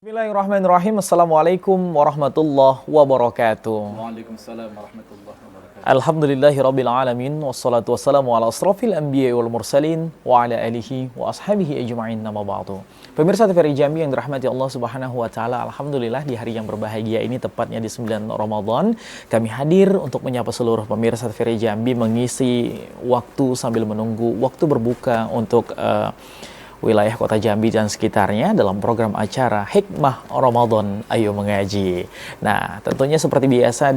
Bismillahirrahmanirrahim. Assalamualaikum warahmatullahi wabarakatuh. Waalaikumsalam warahmatullahi wabarakatuh. Alhamdulillahirabbil alamin wassalatu wassalamu ala asrofil anbiya'i wal mursalin wa ala alihi wa ashabihi ajma'in, nama ba'du. Pemirsa TVRI Jambi yang dirahmati Allah Subhanahu wa taala, alhamdulillah di hari yang berbahagia ini, tepatnya di 9 Ramadan, kami hadir untuk menyapa seluruh pemirsa TVRI Jambi, mengisi waktu sambil menunggu waktu berbuka untuk wilayah kota Jambi dan sekitarnya dalam program acara Hikmah Ramadan Ayo Mengaji. Nah, tentunya seperti biasa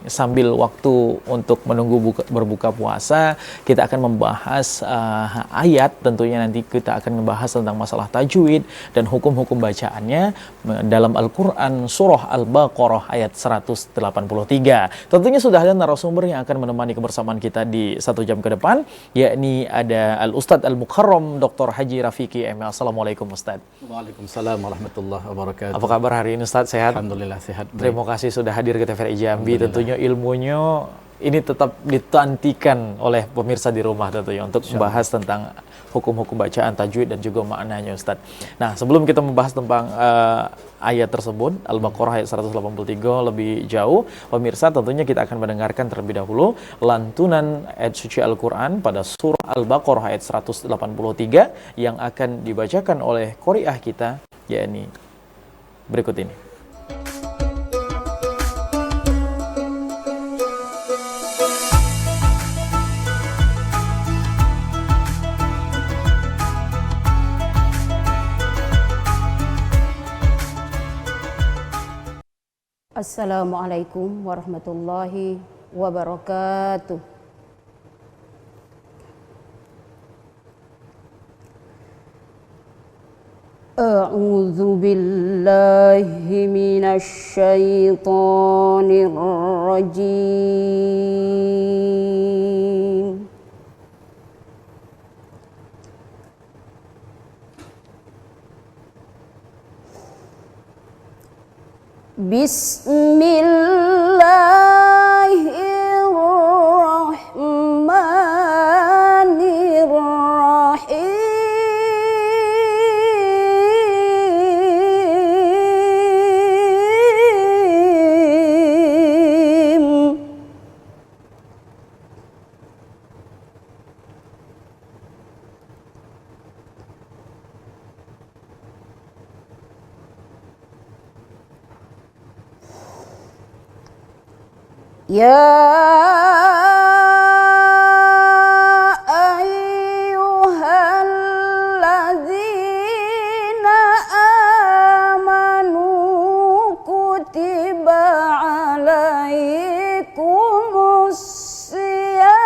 sambil waktu untuk menunggu berbuka puasa, kita akan membahas ayat. Tentunya nanti kita akan membahas tentang masalah tajwid dan hukum-hukum bacaannya dalam Al-Quran surah Al-Baqarah ayat 183. Tentunya sudah ada narasumber yang akan menemani kebersamaan kita di 1 jam ke depan, yakni ada Al-Ustadz Al-Mukarram Dr. Haji Rafiqi ML. Assalamualaikum Ustaz. Waalaikumsalam warahmatullahi wabarakatuh. Apa kabar hari ini Ustaz? Sehat? Alhamdulillah sehat. Terima kasih sudah hadir ke TVRI Jambi. Tentunya ilmunya ini tetap ditantikan oleh pemirsa di rumah tentunya untuk membahas tentang hukum-hukum bacaan, tajwid dan juga maknanya Ustaz. Nah, sebelum kita membahas tentang ayat tersebut, Al-Baqarah ayat 183 lebih jauh, pemirsa tentunya kita akan mendengarkan terlebih dahulu lantunan ayat suci Al-Quran pada surah Al-Baqarah ayat 183 yang akan dibacakan oleh qori'ah kita, yakni berikut ini. Assalamualaikum warahmatullahi wabarakatuh. A'udzu billahi minasy syaithanir rajim. Bismillahirrahmanirrahim. Ya ayyuhalladzina amanu kutiba alaikumus siyam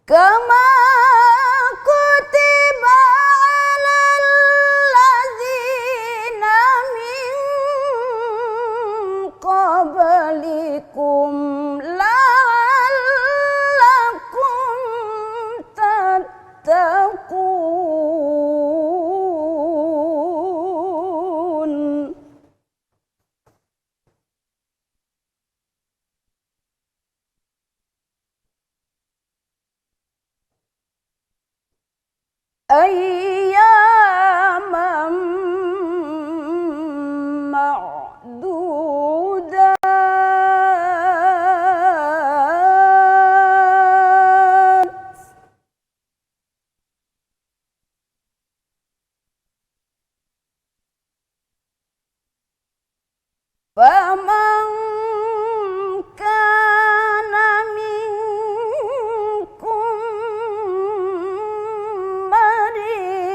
kama kutiba alal ladzina min qablikum la'allakum tattaqun. Ayyaman ma'dudat. Faman kana minkum marid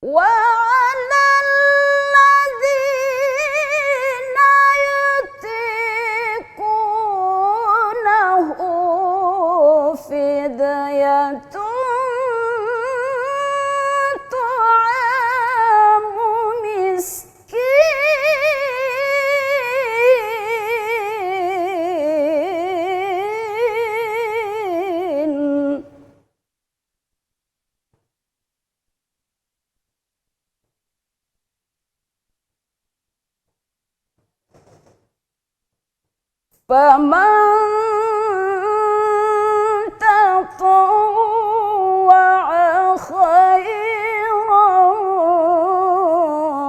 وعلى الذين يطيقونه فدية طعام مسكين فمن تطوع خيرا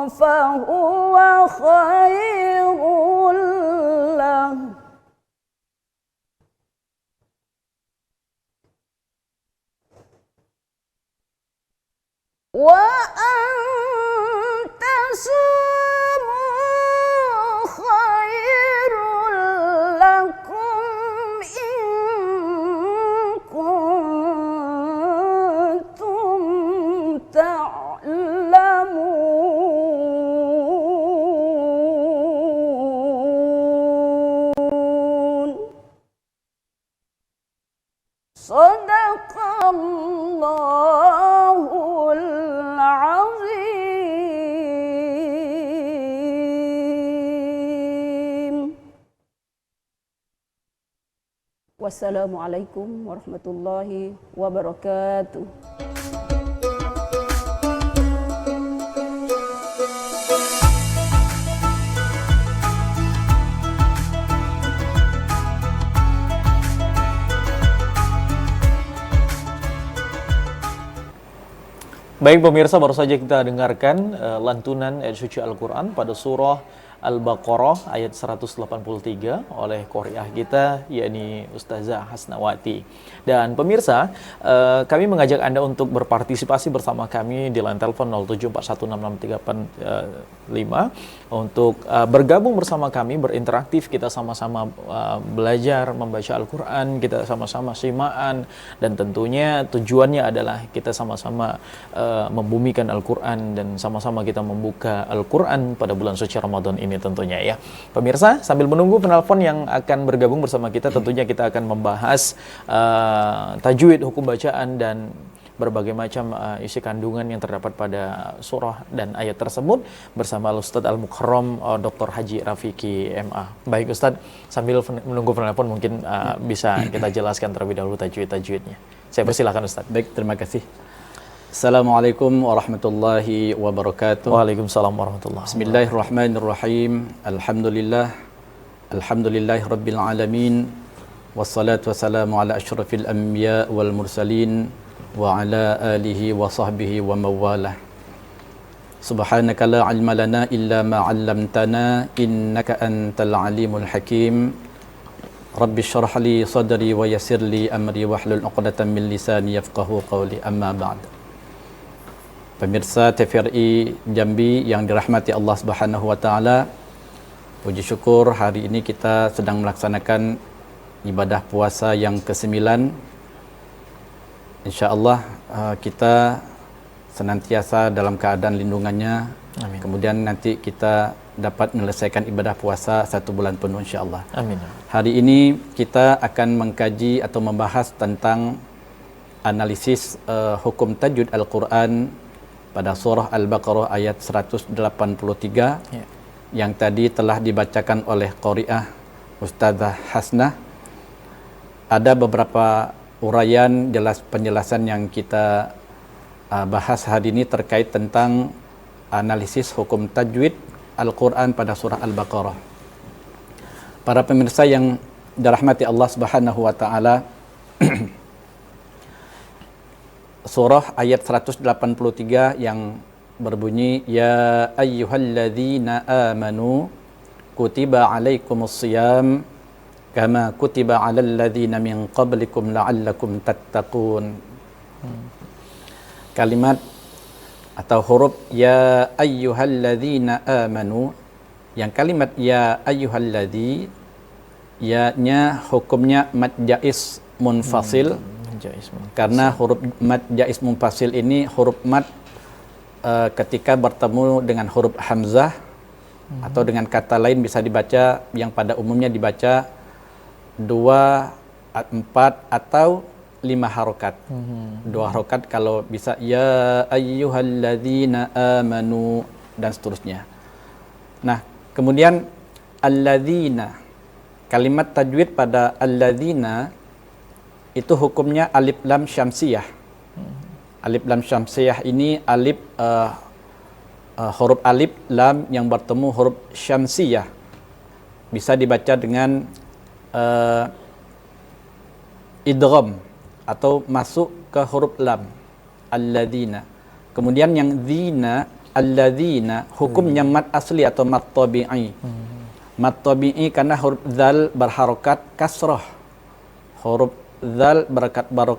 فهو خير له وأن تصوموا خير لكم إن كنتم تعلمون صدق الله العظيم. Wassalamualaikum warahmatullahi wabarakatuh. Baik pemirsa, baru saja kita dengarkan lantunan ayat suci Al-Quran pada surah Al-Baqarah ayat 183 oleh qoriah kita, yakni Ustazah Hasnawati. Dan pemirsa, kami mengajak Anda untuk berpartisipasi bersama kami di line telepon 0741663845 untuk bergabung bersama kami, berinteraktif, kita sama-sama belajar membaca Al-Quran, kita sama-sama simaan, dan tentunya tujuannya adalah kita sama-sama membumikan Al-Quran dan sama-sama kita membuka Al-Quran pada bulan suci Ramadan ini tentunya ya. Pemirsa, sambil menunggu penelpon yang akan bergabung bersama kita, tentunya kita akan membahas tajwid, hukum bacaan, dan berbagai macam isi kandungan yang terdapat pada surah dan ayat tersebut bersama Ustadz Al-Mukarram Dr. Haji Rafiki MA. Baik Ustadz, sambil menunggu penelpon mungkin bisa kita jelaskan terlebih dahulu tajwid-tajwidnya. Saya persilakan Ustadz. Baik, terima kasih. Assalamualaikum warahmatullahi wabarakatuh. Waalaikumsalam warahmatullahi wabarakatuh. Bismillahirrahmanirrahim. Alhamdulillahi rabbil alamin. Wassalatu wassalamu ala asyrafil anbiya wal mursalin wa ala alihi wa sahbihi wa mawalah. Subhanaka la ilma lana illa ma 'allamtana innaka antal alimul hakim. Rabbi syrah li sadri wa yassir li amri wahlul 'uqdatam min lisani yafqahu qawli. Amma ba'd. Pemirsa TVRI Jambi yang dirahmati Allah Subhanahu wa taala, puji syukur hari ini kita sedang melaksanakan ibadah puasa yang ke-9. Insya-Allah kita senantiasa dalam keadaan lindungannya. Amin. Kemudian nanti kita dapat menyelesaikan ibadah puasa 1 bulan penuh insya-Allah. Amin. Hari ini kita akan mengkaji atau membahas tentang analisis hukum tajwid Al-Quran pada surah Al-Baqarah ayat 183 yang tadi telah dibacakan oleh qoriah Ustazah Hasnah. Ada beberapa uraian penjelasan yang kita bahas hari ini terkait tentang analisis hukum tajwid Al-Quran pada surah Al-Baqarah. Para pemirsa yang dirahmati Allah Subhanahu wa taala, surah ayat 183 yang berbunyi ya ayyuhalladzina amanu kutiba alaikumusiyam kama kutiba alal ladzina min qablikum la'allakum tattaqun. Kalimat atau huruf ya ayyuhalladzina amanu, yang kalimat ya ayyuhalladzi, ya-nya hukumnya mad jaiz munfasil. Karena huruf mad jaiz munfasil ini huruf mad ketika bertemu dengan huruf hamzah atau dengan kata lain bisa dibaca yang pada umumnya dibaca 2, 4 atau 5 harokat. 2 harokat kalau bisa ya ayyuhalladzina amanu dan seterusnya. Nah, kemudian alladzina, kalimat tajwid pada alladzina itu hukumnya alif lam syamsiyah. Alif lam syamsiyah ini alif huruf alif lam yang bertemu huruf syamsiyah bisa dibaca dengan idgham atau masuk ke huruf lam alladzina. Kemudian yang dzina alladzina hukumnya mad asli atau mad tabi'i. Mad tabi'i karena huruf dzal berharokat kasrah. Huruf dzal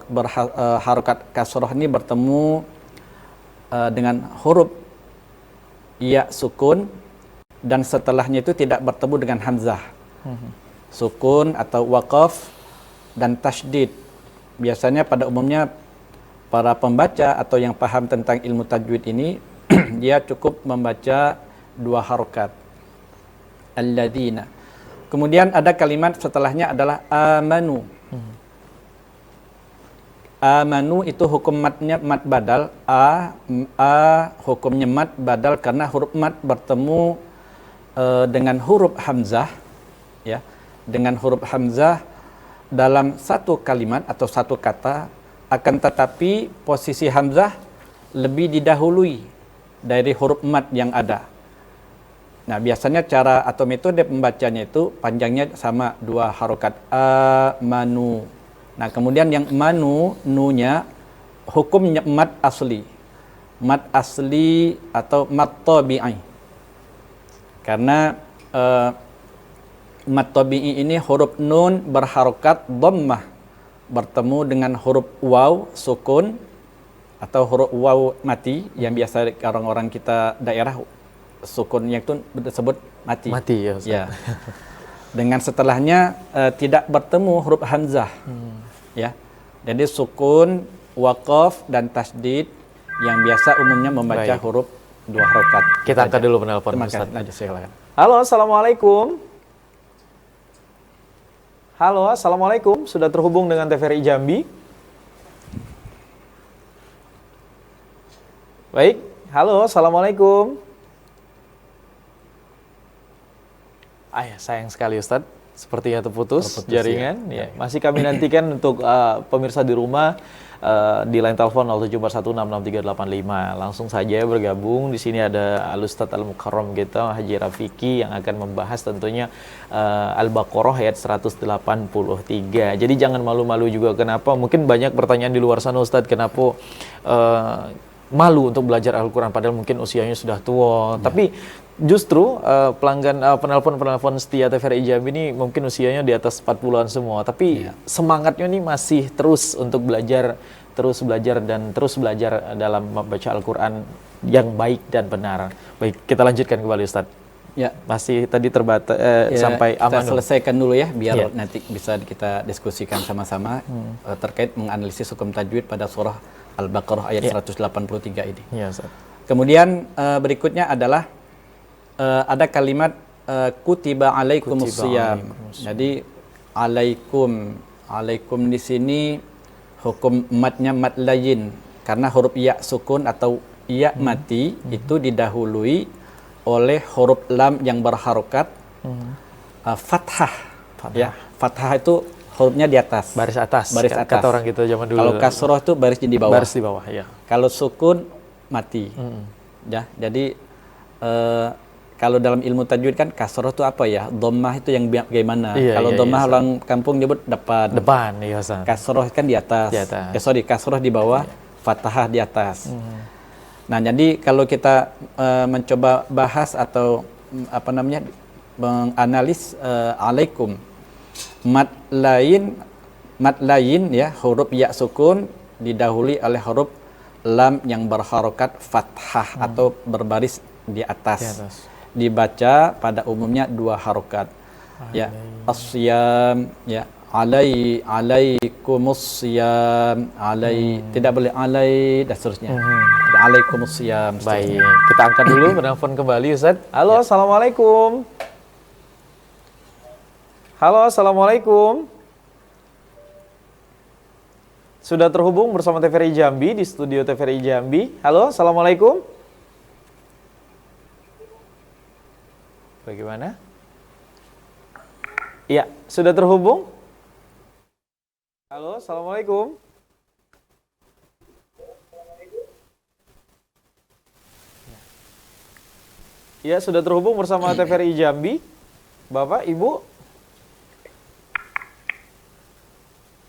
berharokat kasrah ini bertemu dengan huruf ya sukun dan setelahnya itu tidak bertemu dengan hamzah. Sukun atau waqaf dan tasydid. Biasanya pada umumnya para pembaca atau yang paham tentang ilmu tajwid ini dia cukup membaca 2 harokat alladzina. Kemudian ada kalimat setelahnya adalah amanu. Amanu itu hukum matnya mad badal. A hukumnya mad badal karena huruf mad bertemu dengan huruf hamzah, ya, dengan huruf hamzah dalam satu kalimat atau satu kata, akan tetapi posisi hamzah lebih didahului dari huruf mad yang ada. Nah, biasanya cara atau metode pembacanya itu panjangnya sama 2 harokat amanu. Nah, kemudian yang manu, nunya hukumnya mad asli. Mad asli atau mad tabi'i. Karena mad tabi'i ini huruf nun berharokat dhammah bertemu dengan huruf waw sukun atau huruf waw mati yang biasa orang-orang kita daerah sukunnya itu disebut mati. Mati ya, Ustaz. Ya. Dengan setelahnya tidak bertemu huruf hamzah. Ya. Jadi sukun, waqaf dan tasdid yang biasa umumnya membaca huruf 2 harokat. Kita angkat dulu penelpon, Ustaz. Silakan. Halo, assalamualaikum. Halo, assalamualaikum. Sudah terhubung dengan TVRI Jambi. Baik, halo, assalamualaikum. Ya, sayang sekali Ustadz, sepertinya terputus jaringan. Ya. Masih kami nantikan untuk pemirsa di rumah di line telepon 0741663385. Langsung saja bergabung. Di sini ada Al-Ustadz Al-Mukarram kita, Haji Rafiki, yang akan membahas tentunya Al-Baqarah ayat 183. Jadi jangan malu-malu juga. Kenapa? Mungkin banyak pertanyaan di luar sana, Ustadz, kenapa malu untuk belajar Al-Quran padahal mungkin usianya sudah tua. Tapi justru pelanggan penelpon setia TVRI Jambi ini mungkin usianya di atas 40-an semua, tapi semangatnya ini masih terus untuk belajar, dan terus belajar dalam membaca Al-Quran yang baik dan benar. Baik, kita lanjutkan kembali Ustaz. Ya, masih tadi terbatas sampai kita amanu. Selesaikan dulu ya biar nanti bisa kita diskusikan sama-sama terkait menganalisis hukum tajwid pada surah Al-Baqarah ayat 183 ini. Ya, Ustaz. Kemudian berikutnya adalah ada kalimat kutiba alaikumus siyam. Jadi alaikum di sini hukum matnya mad layin karena huruf ya sukun atau ya mati itu didahului oleh huruf lam yang berharokat fathah. Ya, fathah itu hurufnya di atas. Baris atas. Kata orang gitu zaman dulu. Kalau kasroh itu baris di bawah. Baris di bawah, ya. Kalau sukun mati. Ya, jadi kalau dalam ilmu tajwid kan kasroh itu apa ya? Dhammah itu yang bagaimana? Kalau dhammah orang kampung nyebut depan. Depan, iya Ustaz. Kasroh kan di atas. Kasroh di bawah, fathah di atas. Nah, jadi kalau kita mencoba bahas atau menganalis alaikum, mad lain ya, huruf ya sukun didahului oleh huruf lam yang berharokat fathah atau berbaris di atas. Dibaca pada umumnya 2 harokat. Ya, as-siyam, ya, alaikumus siyam, tidak boleh alai dan seterusnya. Waalaikumsalam. Baik, kita angkat dulu penelpon kembali Ustaz. Halo, Assalamualaikum. Halo, Assalamualaikum. Sudah terhubung bersama TVRI Jambi di studio TVRI Jambi. Halo, Assalamualaikum. Bagaimana? Iya, sudah terhubung? Halo, Assalamualaikum. Iya, sudah terhubung bersama TVRI Jambi. Bapak, Ibu.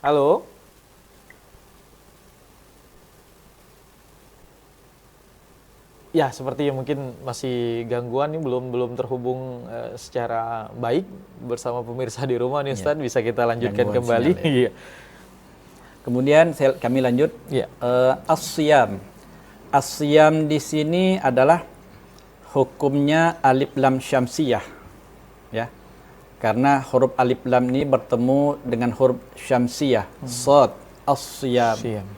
Halo. Ya, sepertinya mungkin masih gangguan nih, belum terhubung secara baik bersama pemirsa di rumah nih Ustaz. Bisa kita lanjutkan Gangguan kembali. sinyal, ya. Iya. Kemudian kami lanjut. Iya. As-siyam. As-siyam di sini adalah hukumnya alif lam syamsiyah. Ya. Karena huruf alif lam ini bertemu dengan huruf syamsiyah. Shad, as-siyam. Siam.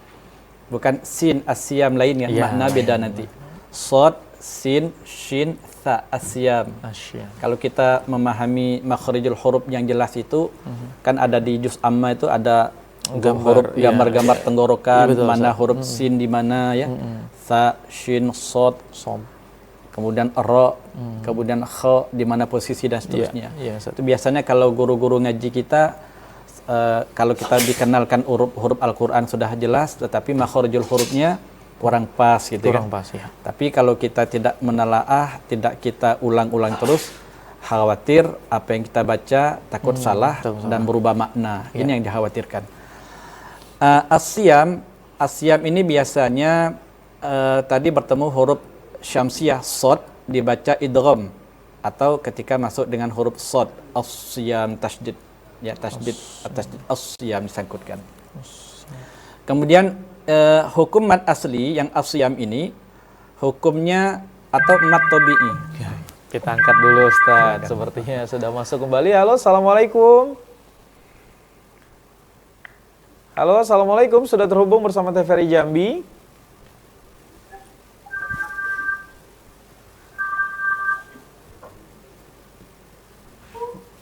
Bukan sin as-siyam lain ya, Ya. makna beda nanti. Shad, sin, shin, tha, as-siyam. Asyam. Kalau kita memahami makhrijul huruf yang jelas itu, kan ada di juz amma itu ada huruf iya. gambar-gambar tenggorokan, Iya, betul, mana Ustaz. huruf sin di mana ya. Tha, shin, shad, Som. kemudian ra, kemudian kha di mana posisi dan seterusnya. Iya, Ustaz. Itu biasanya kalau guru-guru ngaji kita kalau kita dikenalkan huruf Al-Qur'an sudah jelas, tetapi makhrijul hurufnya kurang pas gitu Kurang kan. pas ya. Tapi kalau kita tidak menelaah, tidak kita ulang-ulang terus, khawatir apa yang kita baca takut salah dan berubah makna. Ini yang dikhawatirkan. As-siyam ini biasanya tadi bertemu huruf syamsiyah shad dibaca idgham atau ketika masuk dengan huruf shad as-siyam tasydid. Ya, tasydid as-siyam disangkutkan. Kemudian hukum mad asli yang as-siyam ini hukumnya atau mad tabi'i. Kita angkat dulu Ustaz. Sepertinya sudah masuk kembali. Halo, Assalamualaikum. Halo, Assalamualaikum. Sudah terhubung bersama TVRI Jambi.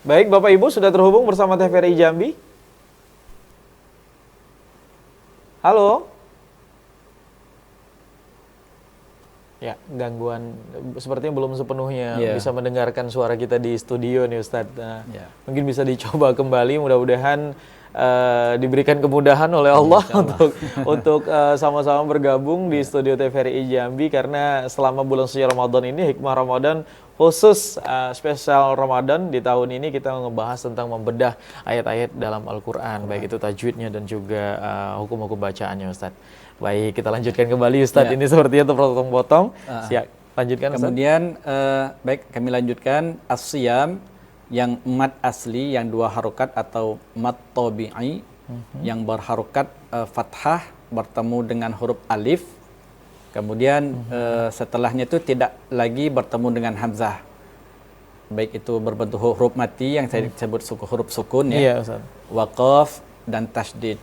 Baik, Bapak Ibu sudah terhubung bersama TVRI Jambi. Halo. Ya, gangguan sepertinya belum sepenuhnya bisa mendengarkan suara kita di studio nih Ustadz. Nah, mungkin bisa dicoba kembali, mudah-mudahan diberikan kemudahan oleh Allah untuk sama-sama bergabung di studio TVRI Jambi, karena selama bulan suci Ramadan ini, hikmah Ramadan khusus spesial Ramadan di tahun ini kita ngebahas tentang membedah ayat-ayat dalam Al-Quran, baik itu tajwidnya dan juga hukum-hukum bacaannya Ustadz. Baik, kita lanjutkan kembali Ustadz. Ini sepertinya terpotong-potong. Siap, lanjutkan Ustadz. Kemudian baik, kami lanjutkan as-siyam yang mad asli yang 2 harokat atau mad tabi'i yang berharokat fathah bertemu dengan huruf alif. Kemudian setelahnya itu tidak lagi bertemu dengan hamzah. Baik itu berbentuk huruf mati yang saya sebut huruf sukun ya. Iya, Ustaz. Waqaf dan tasydid.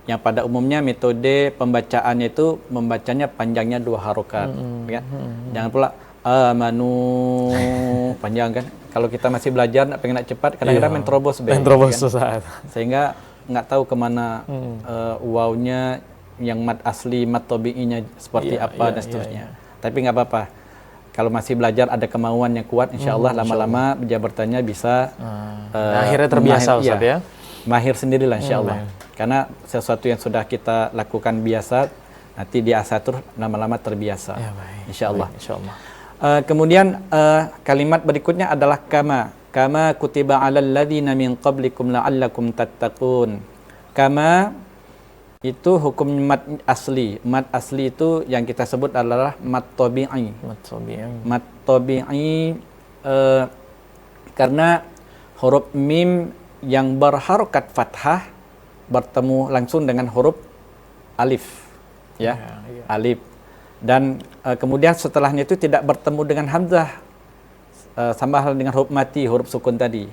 Yang pada umumnya metode pembacaannya itu membacanya panjangnya 2 harokat. Ya. Jangan pula amanu panjang kan. Kalau kita masih belajar pengen nak cepat, kadang-kadang main terobos Ustaz. Sehingga nggak tahu kemana wawnya yang mad asli, mad tabi'inya seperti apa dan seterusnya. Tapi nggak apa-apa. Kalau masih belajar ada kemauan yang kuat, insya Allah lama-lama dia bertanya bisa akhirnya terbiasa Ustaz ya. Mahir sendirilah insya Allah. Karena sesuatu yang sudah kita lakukan biasa, nanti di asatur lama-lama terbiasa. Ya, baik. Insya Allah. Baik, insya Allah. Kemudian kalimat berikutnya adalah kama kutiba 'alal ladzina min qablikum la'allakum tattaqun. Kama itu hukum mad asli. Mad asli itu yang kita sebut adalah mad tabi'i. Mad tabi'i karena huruf mim yang berharokat fathah bertemu langsung dengan huruf alif. Ya, alif. Dan kemudian setelahnya itu tidak bertemu dengan hamzah, sama hal dengan huruf mati, huruf sukun tadi,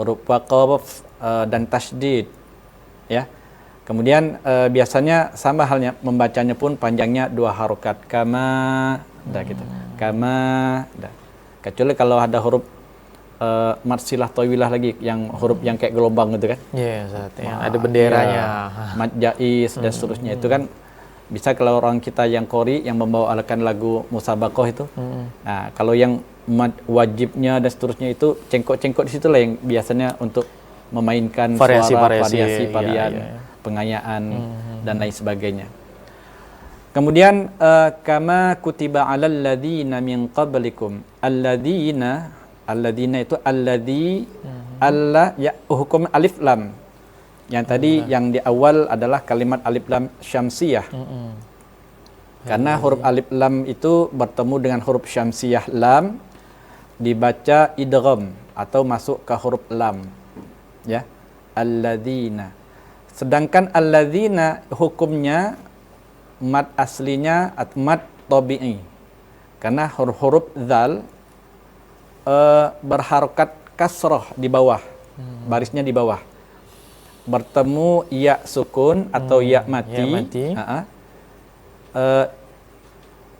huruf waqaf dan tasydid, ya. Kemudian biasanya sama halnya membacanya pun panjangnya 2 harokat kama dah gitu. Kama dah. Kecuali kalau ada huruf mad silah tawilah lagi yang huruf yang kayak gelombang gitu kan. Iya, yang ada benderanya. Mad jais dan seterusnya itu kan bisa kalau orang kita yang qori yang membawakan lagu musabaqah itu. Nah, kalau yang mad wajibnya dan seterusnya itu cengkok-cengkok di situ lah yang biasanya untuk memainkan Variasi, suara, variasi, varian, iya. pengayaan dan lain sebagainya. Kemudian kama kutiba 'alal ladzina min qablikum. Alladzina itu alladzi Allah ya hukum alif lam. Yang tadi yang di awal adalah kalimat alif lam syamsiyah. Karena huruf alif lam itu bertemu dengan huruf syamsiyah lam dibaca idgham atau masuk ke huruf lam. Ya. Alladzina. Sedangkan alladzina hukumnya mad aslinya atau mad tabi'i. Karena huruf-huruf dzal berharokat kasroh di bawah. Barisnya di bawah. Bertemu ya sukun atau ya mati. Ya mati.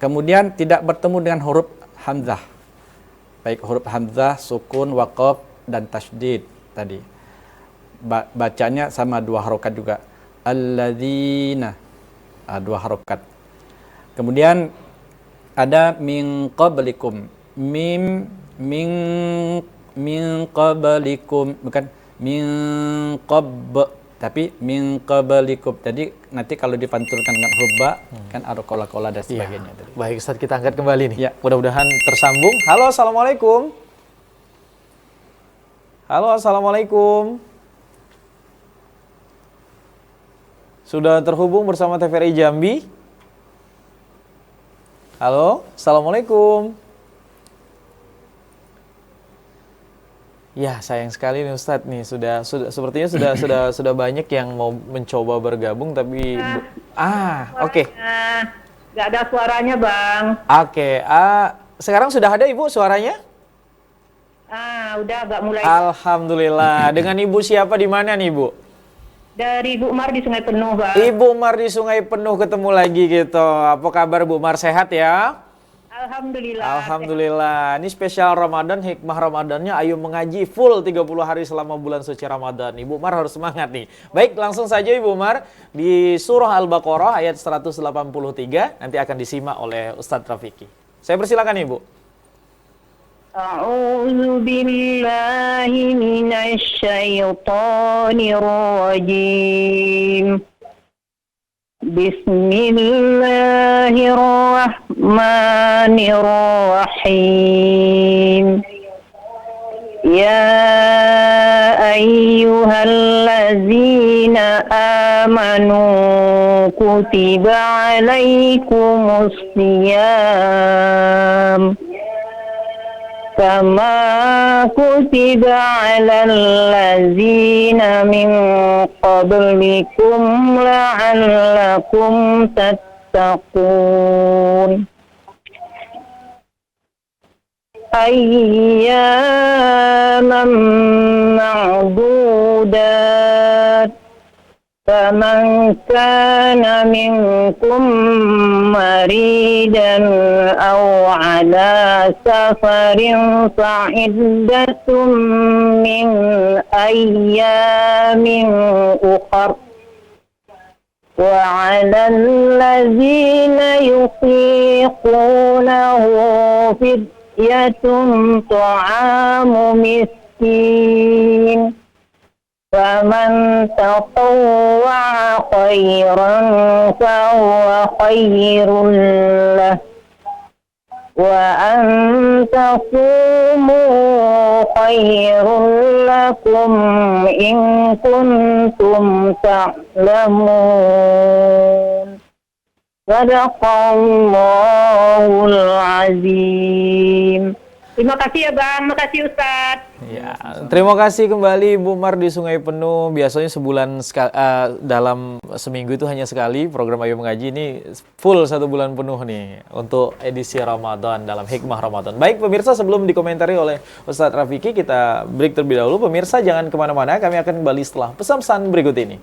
Kemudian tidak bertemu dengan huruf hamzah. Baik huruf hamzah, sukun, waqaf dan tasydid tadi. Bacanya sama 2 harokat juga. Alladzina. 2 harokat. Kemudian ada min qablikum. Min qablikum, bukan min tapi min qablikum. Jadi nanti kalau dipantulkan dengan huruf ba kan ada kola-kola dan sebagainya. Ya. Baik Ustaz, kita angkat kembali nih. Ya. Mudah-mudahan tersambung. Halo, assalamualaikum. Halo, assalamualaikum. Sudah terhubung bersama TVRI Jambi. Halo, assalamualaikum. Ya, sayang sekali nih Ustadz nih, sepertinya sudah banyak yang mau mencoba bergabung tapi oke. Nggak ada suaranya, Bang. Oke, sekarang sudah ada Ibu suaranya? Udah agak mulai. Alhamdulillah. Dengan Ibu siapa di mana nih, Ibu? Dari Bu Umar di Sungai Penuh, Bang. Ibu Umar di Sungai Penuh, ketemu lagi gitu. Apa kabar Bu Umar, sehat ya? Alhamdulillah. Alhamdulillah. Ini spesial Ramadan, hikmah Ramadannya Ayo Mengaji full 30 hari selama bulan suci Ramadan. Ibu Umar harus semangat nih. Baik, langsung saja Ibu Umar di surah Al-Baqarah ayat 183 nanti akan disimak oleh Ustadz Rafiki. Saya persilakan Ibu. A'udzu billahi minasy syaithanir rajim. Bismillahirrahmanirrahim. Ya ayyuhallazina amanu kutiba alaikumus shiyam kama kutiba alal ladzina min qablikum la'allakum tattaqun. Ayyaman ma'dudat. فمن كان منكم مريضا أو على سفر فعدة من أيام أخر وعلى الذين يطيقونه فدية طعام مسكين فمن تطوع خيرا فهو خير له وأن تصوموا خير لكم إن كنتم تعلمون صدق الله العظيم. Terima kasih ya Bang, makasih Ustadz. Ya, terima kasih kembali Bu Umar di Sungai Penuh. Biasanya sebulan dalam seminggu itu hanya sekali program Ayo Mengaji, ini full 1 bulan penuh nih untuk edisi Ramadan dalam hikmah Ramadan. Baik pemirsa, sebelum dikomentari oleh Ustadz Rafiki, kita break terlebih dahulu. Pemirsa jangan kemana-mana, kami akan kembali setelah pesan-pesan berikut ini.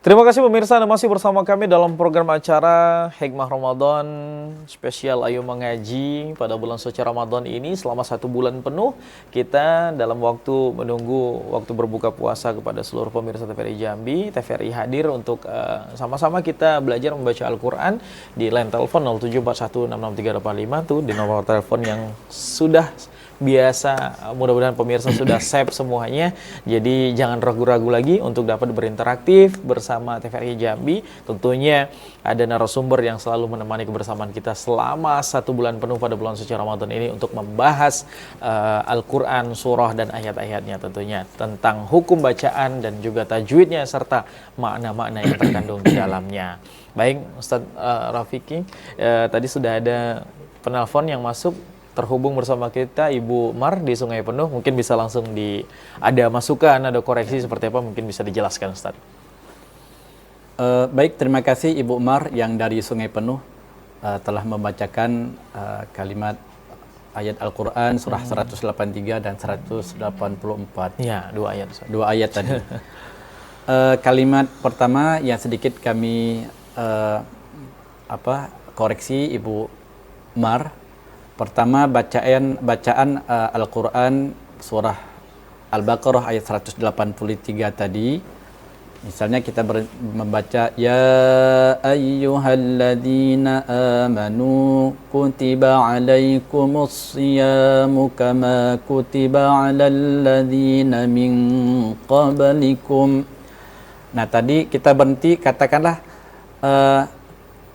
Terima kasih pemirsa, Anda masih bersama kami dalam program acara Hikmah Ramadan spesial Ayo Mengaji pada bulan suci Ramadan ini. Selama 1 bulan penuh kita dalam waktu menunggu waktu berbuka puasa kepada seluruh pemirsa TVRI Jambi. TVRI hadir untuk sama-sama kita belajar membaca Al-Quran di line telepon 0741663885 tuh di nomor telepon yang sudah biasa, mudah-mudahan pemirsa sudah save semuanya. Jadi jangan ragu-ragu lagi untuk dapat berinteraktif bersama TVRI Jambi. Tentunya ada narasumber yang selalu menemani kebersamaan kita selama 1 bulan penuh pada bulan suci Ramadan ini untuk membahas Al-Quran, surah dan ayat-ayatnya tentunya, tentang hukum bacaan dan juga tajwidnya serta makna-makna yang terkandung di dalamnya. Baik Ustadz Rafiki, tadi sudah ada penelpon yang masuk, terhubung bersama kita Ibu Mar di Sungai Penuh. Mungkin bisa langsung ada masukan, ada koreksi seperti apa, mungkin bisa dijelaskan Ustaz. Baik, terima kasih Ibu Mar yang dari Sungai Penuh telah membacakan kalimat ayat Al-Quran surah 183 dan 184. Ya, 2 ayat Ustaz. 2 ayat tadi. Kalimat pertama yang sedikit kami koreksi Ibu Mar. Pertama, bacaan Al-Quran surah Al-Baqarah ayat 183 tadi. Misalnya kita membaca ya ayyuhalladzina amanu kutiba alaikumus siyamu kama kutiba alal ladzina min qablikum. Nah, tadi kita berhenti, katakanlah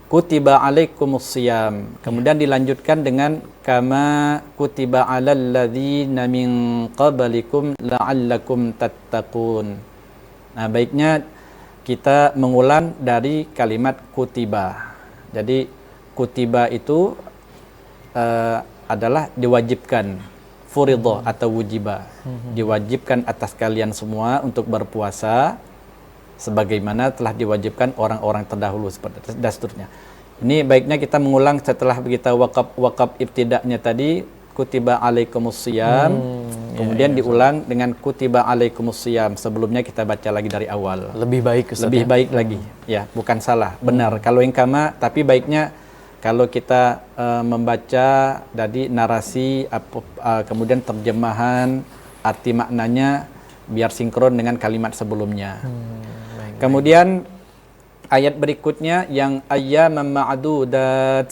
kutiba alaikumus siyam. Kemudian dilanjutkan dengan kama kutiba alal ladzina min qablikum la'allakum tattaqun. Nah, baiknya kita mengulang dari kalimat kutiba. Jadi kutiba itu adalah diwajibkan, furidhah atau wujiba. Diwajibkan atas kalian semua untuk berpuasa sebagaimana telah diwajibkan orang-orang terdahulu seperti dan seterusnya. Ini baiknya kita mengulang setelah kita wakaf ibtida'nya tadi kutiba alaikumus siyam, kemudian diulang dengan kutiba alaikumus siyam. Sebelumnya kita baca lagi dari awal. Lebih baik Ustaz. Lebih baik lagi. Ya, bukan salah, benar. Kalau yang kama, tapi baiknya kalau kita membaca dari narasi kemudian terjemahan arti maknanya biar sinkron dengan kalimat sebelumnya. Kemudian ayat berikutnya yang ayyaman ma'dudat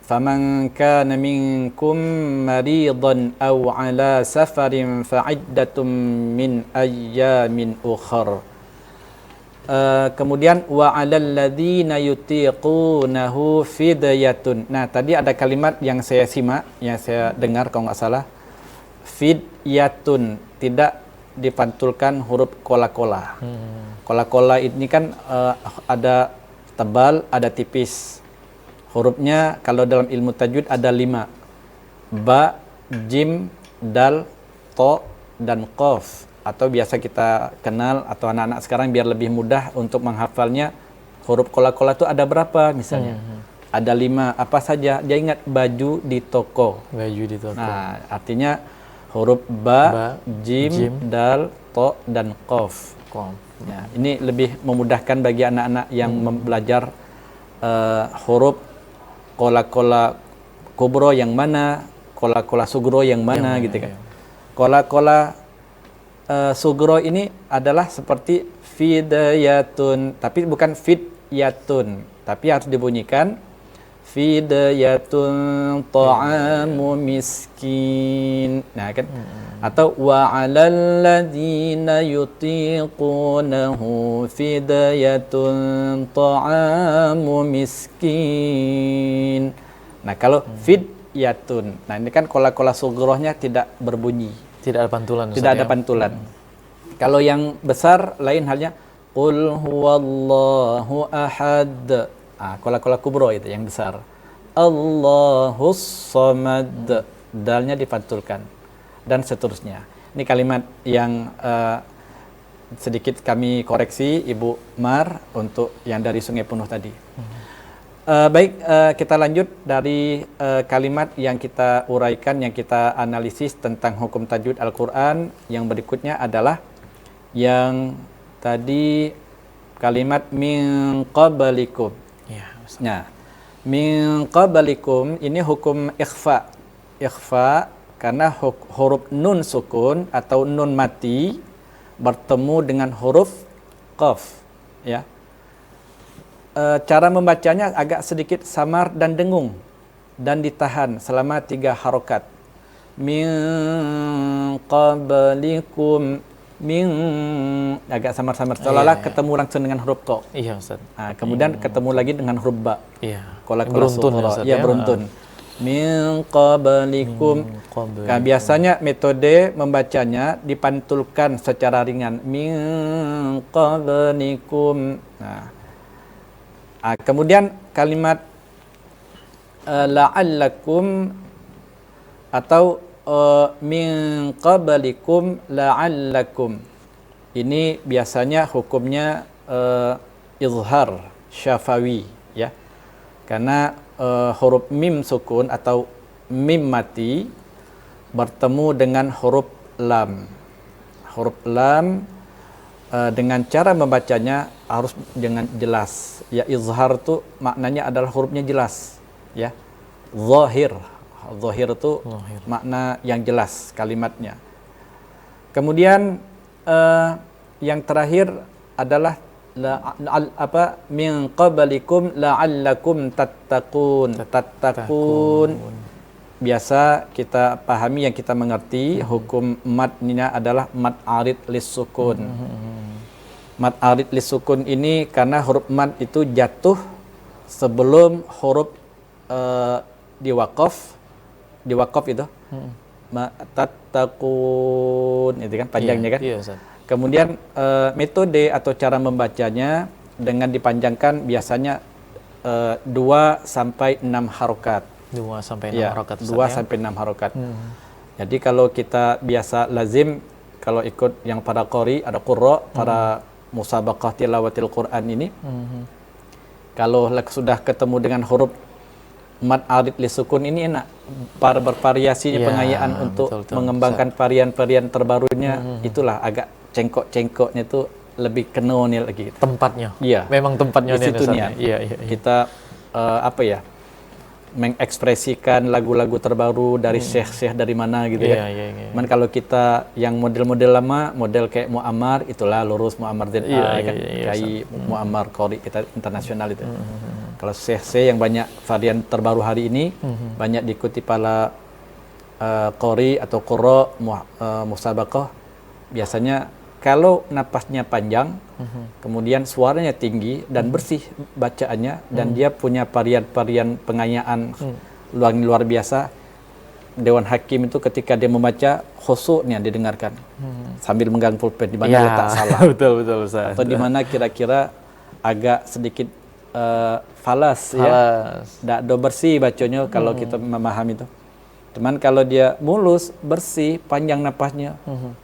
faman kana minkum maridan aw ala safarin fa'iddatum min ayyamin ukhra. Kemudian wa 'alal ladzina yutiqunahu fidyatun. Nah, tadi ada kalimat yang saya simak, yang saya dengar kalau nggak salah, fidyatun, tidak dipantulkan huruf kola-kola. Kola-kola ini kan ada tebal, ada tipis. Hurufnya kalau dalam ilmu tajwid ada 5. Ba, jim, dal, to, dan qaf. Atau biasa kita kenal, atau anak-anak sekarang biar lebih mudah untuk menghafalnya, huruf kola-kola itu ada berapa misalnya? Ada 5, apa saja? Dia ingat baju di toko. Baju di toko. Nah, artinya huruf ba, jim, dal, to, dan qaf. Nah, ini lebih memudahkan bagi anak-anak yang belajar huruf kola-kola kubro yang mana, kola-kola sugro yang mana, gitu kan. Kola-kola sugro ini adalah seperti fidyatun, tapi bukan fidyatun, tapi harus dibunyikan fidyatun ta'amu miskin. Nah, kan? Atau wa 'alal ladzina yutiqunahu fidyatun ta'amu miskin. Nah, kalau fidyatun, nah ini kan kola-kola sugrohnya tidak berbunyi. Tidak ada pantulan. Tidak ada pantulan. Kalau yang besar lain halnya qul huwallahu ahad. Kola-kola kubro itu yang besar. Allahus samad, dalnya dipantulkan dan seterusnya. Ini kalimat yang sedikit kami koreksi Ibu Mar untuk yang dari Sungai Penuh tadi. Baik, kita lanjut dari kalimat yang kita uraikan, yang kita analisis tentang hukum tajwid Al-Quran. Yang berikutnya adalah yang tadi kalimat min qablikum. Ya, Ustaz. Nah, min qablikum ini hukum ikhfa. Ikhfa karena huruf nun sukun atau nun mati bertemu dengan huruf qaf, ya. Cara membacanya agak sedikit samar dan dengung dan ditahan selama 3 harokat. Min qablikum, min, agak samar-samar seolah-olah ketemu langsung dengan huruf qa. Iya, Ustaz. Kemudian ketemu lagi dengan huruf ba. Iya. Kolak Beruntun ya, Ustaz, ya, beruntun. Min qablikum. Kan biasanya metode membacanya dipantulkan secara ringan. Min qablikum. Nah, kemudian kalimat la'allakum atau min qablikum la'allakum. Ini biasanya hukumnya izhar syafawi, ya. Karena huruf mim sukun atau mim mati bertemu dengan huruf lam. Huruf lam dengan cara membacanya harus dengan jelas. Ya, izhar itu maknanya adalah hurufnya jelas, ya. Zahir. Zahir itu makna yang jelas kalimatnya. Kemudian yang terakhir adalah min qablikum la'allakum tattaqun. Tattaqun biasa kita pahami, yang kita mengerti hukum madnya adalah mad arid lis sukun. Mad arid lis sukun ini karena huruf mad itu jatuh sebelum huruf diwaqaf itu. Tattaqun itu kan panjangnya kan? Iya, Ustaz. Kemudian metode atau cara membacanya dengan dipanjangkan biasanya 2 sampai 6 harokat. 2 sampai 6 Ya, harokat. 2 sampai 6 harokat. Jadi kalau kita biasa lazim, kalau ikut yang para qori, ada qurra, para musabaqah tilawatil Quran ini, kalau sudah ketemu dengan huruf mad arid li sukun ini enak bervariasi pengayaan untuk mengembangkan varian-varian terbarunya. Itulah agak cengkok-cengkoknya itu lebih kenonil lagi gitu. Tempatnya. Iya. Memang tempatnya di situ nih. Iya. Kita mengekspresikan lagu-lagu terbaru dari syekh-syekh dari mana gitu ya. Iya. Cuman kalau kita yang model-model lama, model kayak Muammar, itulah lurus Muammar kan, Kiai Muammar Qori kita internasional itu. Kalau syekh-syekh yang banyak varian terbaru hari ini, banyak diikuti para qori atau qurra musabaqah, biasanya kalau napasnya panjang, kemudian suaranya tinggi dan bersih bacaannya, dan dia punya varian-varian pengayaan luar biasa. Dewan Hakim itu ketika dia membaca khusyuknya didengarkan sambil memegang pulpen, di mana letak salah. Betul Ustaz. Atau di mana kira-kira agak sedikit falas. Ya. Tidak bersih bacanya kalau kita memahami itu. Cuman kalau dia mulus, bersih, panjang napasnya,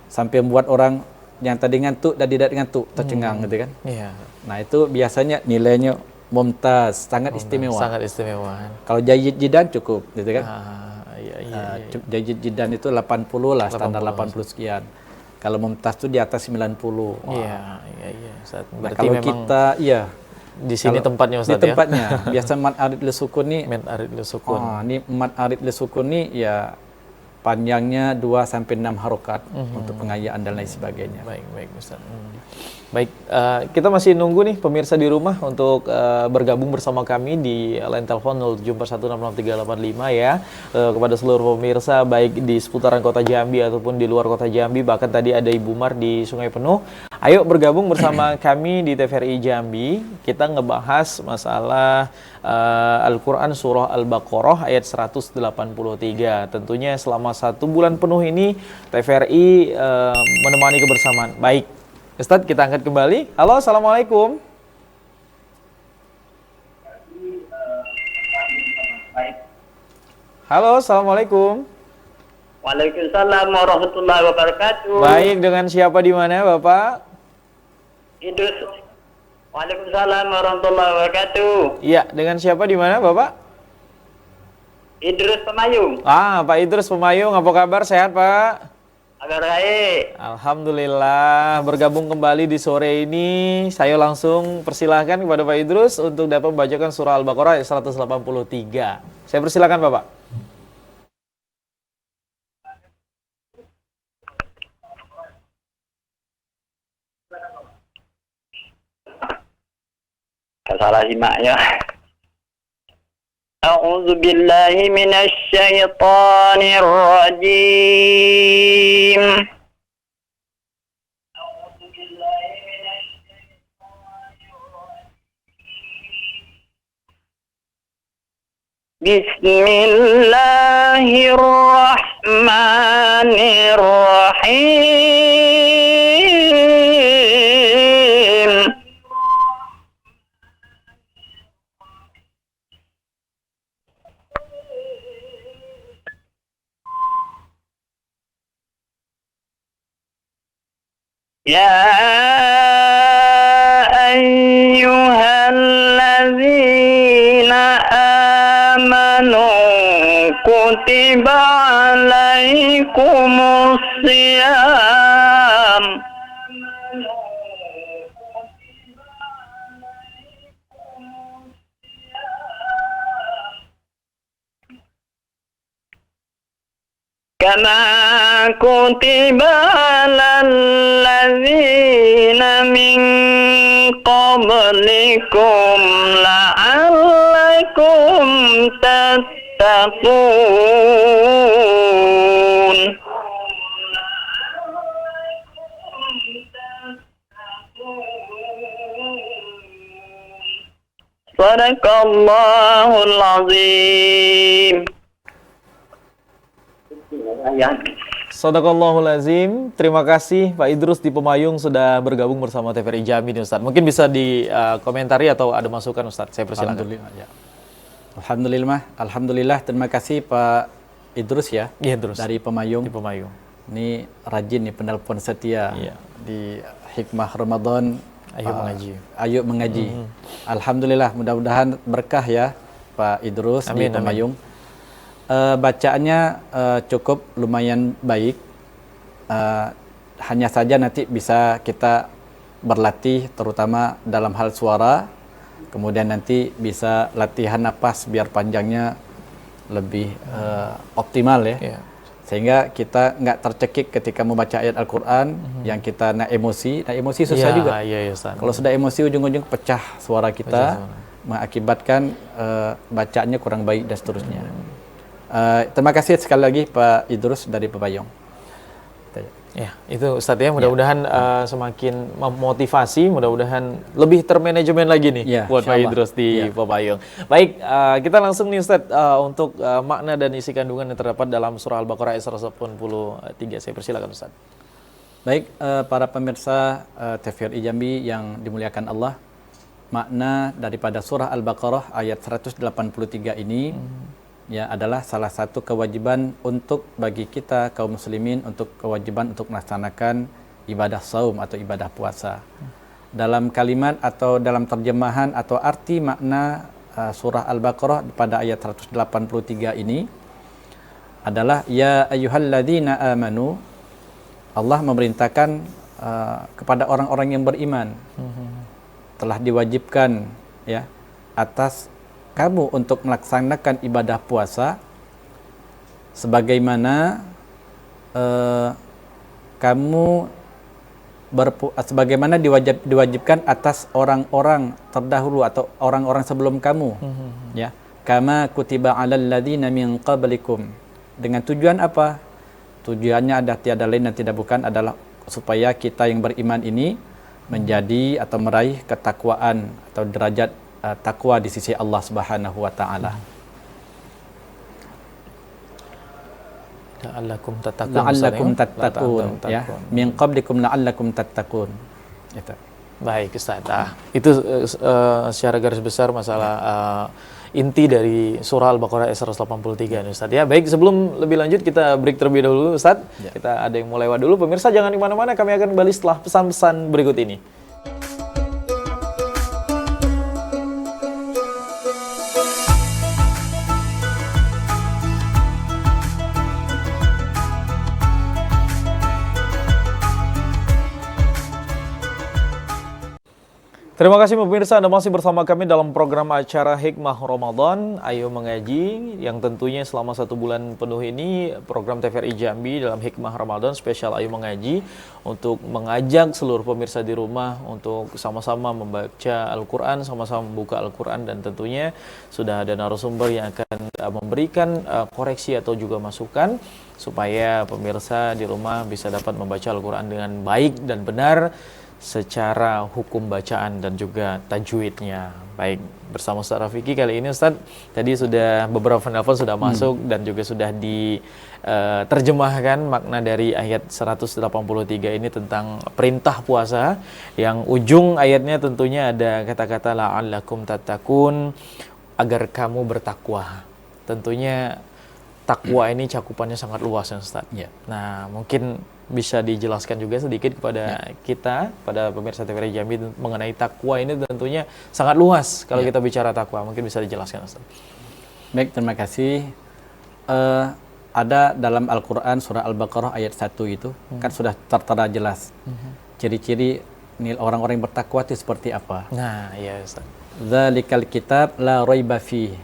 sampai membuat orang yang tadi ngantuk dan tidak ngantuk tercengang gitu kan. Iya. Nah, itu biasanya nilainya mumtaz, sangat istimewa. Sangat istimewa. Kalau jayyid jidan cukup gitu kan. Iya. Jayyid jidan itu 80 lah, standar 80 sekian. Kalau mumtaz itu di atas 90. Iya. Ustaz. Nah, kalau kita di sini tempatnya Ustaz, di tempatnya. Biasa mad arid li sukun nih. Mad arid li sukun. Ini mad arid li sukun nih ya panjangnya 2 sampai 6 harokat untuk pengayaan dan lain sebagainya. Baik Ustaz. Baik, kita masih nunggu nih pemirsa di rumah untuk bergabung bersama kami di line telepon 0741666385 ya. Kepada seluruh pemirsa baik di seputaran kota Jambi ataupun di luar kota Jambi, bahkan tadi ada Ibu Mar di Sungai Penuh. Ayo bergabung bersama kami di TVRI Jambi. Kita ngebahas masalah Al-Quran Surah Al-Baqarah ayat 183. Tentunya selama 1 bulan penuh ini TVRI menemani kebersamaan. Baik, Ustadz, kita angkat kembali. Halo, Assalamualaikum. Halo, Assalamualaikum. Waalaikumsalam warahmatullahi wabarakatuh. Baik, dengan siapa di mana, Bapak? Idrus. Waalaikumsalam warahmatullahi wabarakatuh. Iya, dengan siapa di mana, Bapak? Idrus Pemayung. Pak Idrus Pemayung, apa kabar? Sehat, Pak? Kabar baik. Alhamdulillah bergabung kembali di sore ini. Saya langsung persilahkan kepada Pak Idrus untuk dapat membacakan surah Al-Baqarah ayat 183. Saya persilahkan Bapak. Salah simak ya. A'udzu billahi minasy syaithanir rajim. Bismillahirrahmanirrahim. يا أيها الذين آمنوا كتب عليكم الصيام كما كتب على الذين من قبلكم لعلكم تتقون صدق الله العظيم. Shadaqallahul azim. Terima kasih Pak Idrus di Pemayung sudah bergabung bersama TVRI Jambi nih Ustaz. Mungkin bisa dikomentari atau ada masukan Ustaz. Saya persilakan. Alhamdulillah. Ya. Alhamdulillah. Terima kasih Pak Idrus ya. Iya, Idrus. Dari Pemayung. Di Pemayung. Ini rajin nih penelpon setia. Iya. Di Hikmah Ramadan. Ayo mengaji. Mengaji. Alhamdulillah, mudah-mudahan berkah ya Pak Idrus di Pemayung. Bacaannya cukup lumayan baik. Hanya saja nanti bisa kita berlatih terutama dalam hal suara. Kemudian nanti bisa latihan napas biar panjangnya lebih optimal ya. Yeah. Sehingga kita nggak tercekik ketika membaca ayat Al-Quran yang kita naik emosi. Naik emosi susah juga. Kalau sudah emosi ujung-ujung pecah suara kita, mengakibatkan bacaannya kurang baik dan seterusnya. Terima kasih sekali lagi Pak Idrus dari Pemayung. Ya, itu Ustaz ya, mudah-mudahan semakin memotivasi, mudah-mudahan lebih termanajemen lagi nih buat Pak Idrus di Pemayung. Baik, kita langsung nih Ustaz untuk makna dan isi kandungan yang terdapat dalam surah Al-Baqarah ayat 183. Saya persilakan Ustaz. Baik, para pemirsa TVRI Jambi yang dimuliakan Allah, makna daripada surah Al-Baqarah ayat 183 ini ya adalah salah satu kewajiban untuk bagi kita kaum muslimin, untuk kewajiban untuk melaksanakan ibadah saum atau ibadah puasa. Dalam kalimat atau dalam terjemahan atau arti makna surah Al-Baqarah pada ayat 183 ini adalah ya ayyuhalladzina amanu. Allah memerintahkan kepada orang-orang yang beriman, telah diwajibkan ya atas kamu untuk melaksanakan ibadah puasa sebagaimana sebagaimana diwajibkan atas orang-orang terdahulu atau orang-orang sebelum kamu, ya, kama kutiba 'alal ladzina min qablikum. Dengan tujuan apa? Tujuannya ada tiada lain dan tidak bukan adalah supaya kita yang beriman ini menjadi atau meraih ketakwaan atau derajat takwa di sisi Allah Subhanahu wa taala. La'allakum tattaqun ya. Min qablikum la'allakum tattaqun. Itu. Baik Ustaz. Itu secara garis besar masalah inti dari surah Al-Baqarah ayat 183 nih Ustaz ya. Baik, sebelum lebih lanjut kita break terlebih dahulu Ustaz. Ya. Kita ada yang mau lewat dulu. Pemirsa jangan di mana-mana, kami akan kembali setelah pesan-pesan berikut ini. Terima kasih pemirsa, Anda masih bersama kami dalam program acara Hikmah Ramadan, Ayo Mengaji, yang tentunya selama 1 bulan penuh ini program TVRI Jambi dalam Hikmah Ramadan spesial Ayo Mengaji untuk mengajak seluruh pemirsa di rumah untuk sama-sama membaca Al-Quran, sama-sama membuka Al-Quran, dan tentunya sudah ada narasumber yang akan memberikan koreksi atau juga masukan supaya pemirsa di rumah bisa dapat membaca Al-Quran dengan baik dan benar secara hukum bacaan dan juga tajwidnya. Baik, bersama Ustaz Rafiki kali ini Ustaz, tadi sudah beberapa penelpon sudah masuk dan juga sudah diterjemahkan makna dari ayat 183 ini tentang perintah puasa, yang ujung ayatnya tentunya ada kata-kata la'allakum tattaqun, agar kamu bertakwa. Tentunya takwa ini cakupannya sangat luas ya Ustaz. Ya. Nah, mungkin bisa dijelaskan juga sedikit kepada kita, pada pemirsa TVRI Jambi, mengenai takwa ini tentunya sangat luas kalau kita bicara takwa. Mungkin bisa dijelaskan Ustaz. Baik, terima kasih. Ada dalam Al-Quran surah Al-Baqarah ayat 1 itu kan sudah tertera jelas ciri-ciri orang-orang yang bertakwa itu seperti apa. Nah, iya Ustaz. Dzalikal kitab la raiba fi.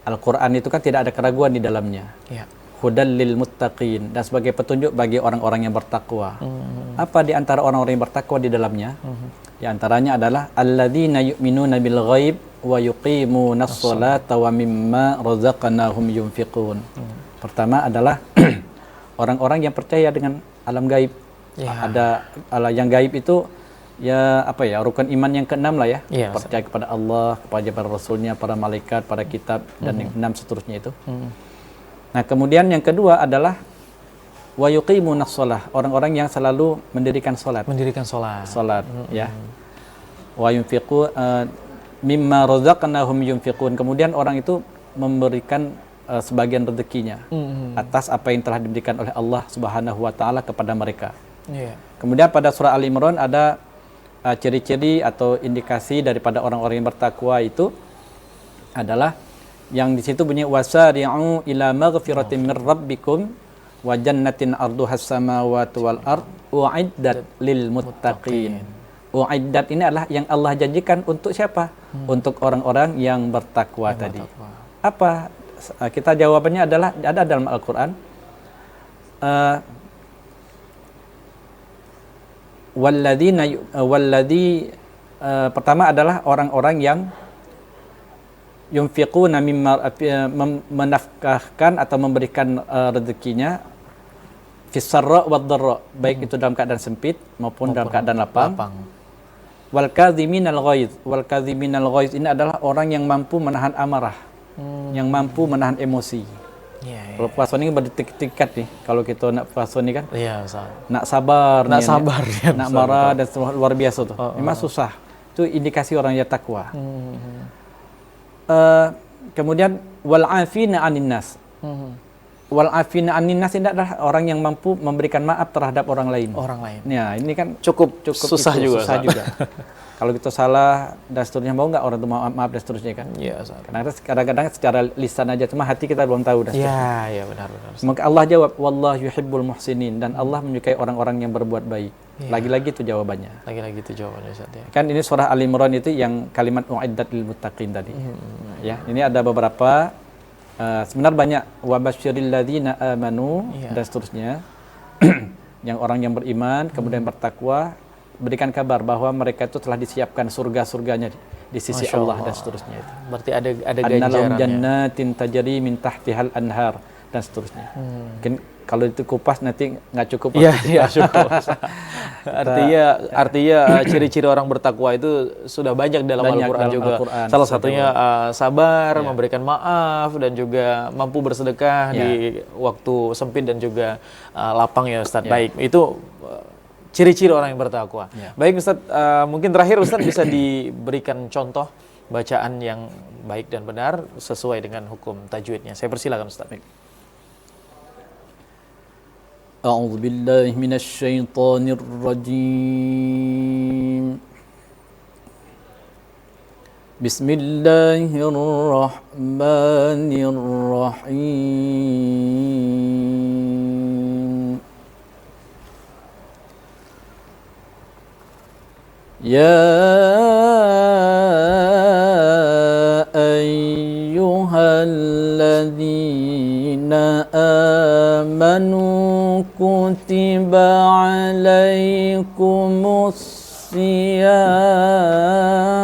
Al-Quran itu kan tidak ada keraguan di dalamnya. Ya. Hudal lil muttaqin, dan sebagai petunjuk bagi orang-orang yang bertakwa. Apa di antara orang-orang yang bertakwa di dalamnya? Di antaranya adalah alladzina yu'minuna bil ghaib wa yuqimunas sholata wa mimma razaqnahum yunfiqun. Pertama adalah orang-orang yang percaya dengan alam gaib. Ada yang gaib itu ya apa ya, rukun iman yang keenam lah ya. Percaya kepada Allah, kepada para rasulnya, para malaikat, para kitab, dan yang 6 seterusnya itu. Nah, kemudian yang kedua adalah wa yuqimunas shalah, orang-orang yang selalu mendirikan salat. Salat, ya. Wa yunfiqu mimma razaqnahum yunfiqun. Kemudian orang itu memberikan sebagian rezekinya atas apa yang telah diberikan oleh Allah Subhanahu wa taala kepada mereka. Kemudian pada surah Al-Imran ada ciri-ciri atau indikasi daripada orang-orang yang bertakwa itu adalah yang di situ bunyi wasari'u ila maghfiratin mir rabbikum wa jannatin arduhas samawati wal ard u'iddat lil muttaqin. U'iddat ini adalah yang Allah janjikan untuk siapa? Untuk orang-orang yang bertakwa tadi. Apa? Kita jawabannya adalah ada dalam Al-Qur'an. Pertama adalah orang-orang yang yunfiquna mimma, menafkahkan atau memberikan rezekinya fis sarra wad dharra, baik itu dalam keadaan sempit maupun dalam keadaan lapang. Wal kadhiminal ghaiz ini adalah orang yang mampu menahan amarah, yang mampu menahan emosi. Kalau puasa ini bertingkat nih. Kalau kita nak puasa ini kan, nak sabar, nak marah dan luar biasa tuh. Memang susah. Itu indikasi orang yang takwa. Kemudian wal afina anin nas. Wal afina anin nas ini adalah orang yang mampu memberikan maaf terhadap orang lain. Ya, ini kan cukup susah juga. Kalau kita salah dan seterusnya, mau nggak orang itu maaf dan seterusnya kan? Iya. Karena kadang-kadang secara lisan aja, cuma hati kita belum tahu dan seterusnya. Iya, benar. Maka Allah jawab, wallahu yuhibbul muhsinin, dan Allah menyukai orang-orang yang berbuat baik. Lagi-lagi itu jawabannya. Ustaz, ya. Kan ini surah Al-Imran itu yang kalimat u'iddat lil muttaqin tadi. Ya, ini ada beberapa sebenarnya banyak wabasyiril ladzina amanu dan seterusnya. Yang orang yang beriman kemudian bertakwa, berikan kabar bahwa mereka itu telah disiapkan surga-surganya di sisi Allah dan seterusnya itu. Berarti ada ganjarannya. Jannatin tajri min tahtihal anhar dan seterusnya. Mungkin kalau itu kupas nanti nggak cukup. Iya, cukup. Artinya ciri-ciri orang bertakwa itu sudah banyak dalam Al-Quran juga. Salah satunya sabar, memberikan maaf, dan juga mampu bersedekah di waktu sempit dan juga lapang ya Ustaz. Baik, itu ciri-ciri orang yang bertakwa. Baik Ustaz, mungkin terakhir Ustaz bisa diberikan contoh bacaan yang baik dan benar sesuai dengan hukum tajwidnya. Saya persilakan Ustaz. A'udzu billahi minasy syaithanir rajim. Bismillahirrahmanirrahim. Ya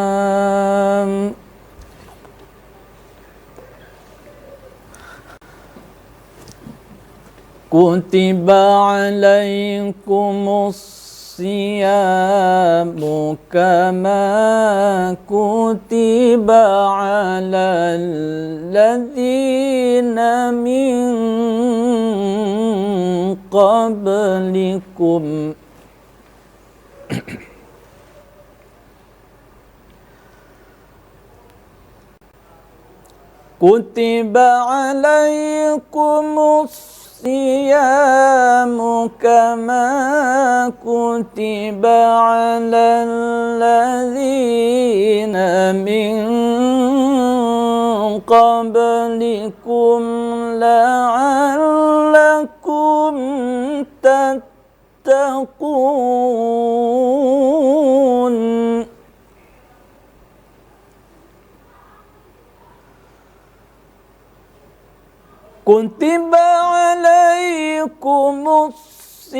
الصيام كتب عليكم الصيام كما كتب على الذين من قبلكم كتب عليكم الصيام كما كتب على الذين من قبلكم لعلكم تتقون كتب عليكم الصيام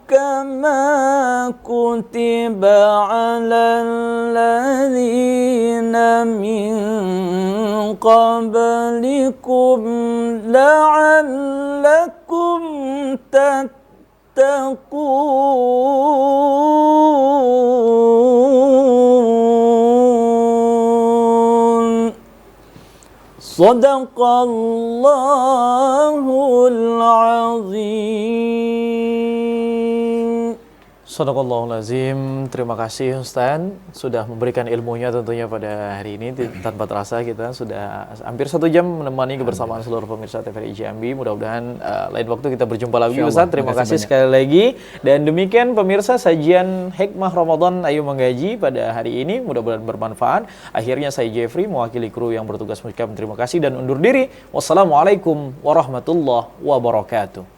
كما كتب على الذين من قبلكم لعلكم تتقون صدق الله العظيم. Sadaqallahul azim. Terima kasih Ustaz sudah memberikan ilmunya tentunya pada hari ini. Tanpa terasa kita sudah hampir 1 jam menemani kebersamaan seluruh pemirsa TVRI Jambi. Mudah-mudahan lain waktu kita berjumpa lagi Ustaz. Terima kasih sekali lagi. Dan demikian pemirsa sajian Hikmah Ramadan Ayo Menggaji pada hari ini. Mudah-mudahan bermanfaat. Akhirnya saya Jeffrey mewakili kru yang bertugas mengucapkan terima kasih dan undur diri. Wassalamualaikum warahmatullahi wabarakatuh.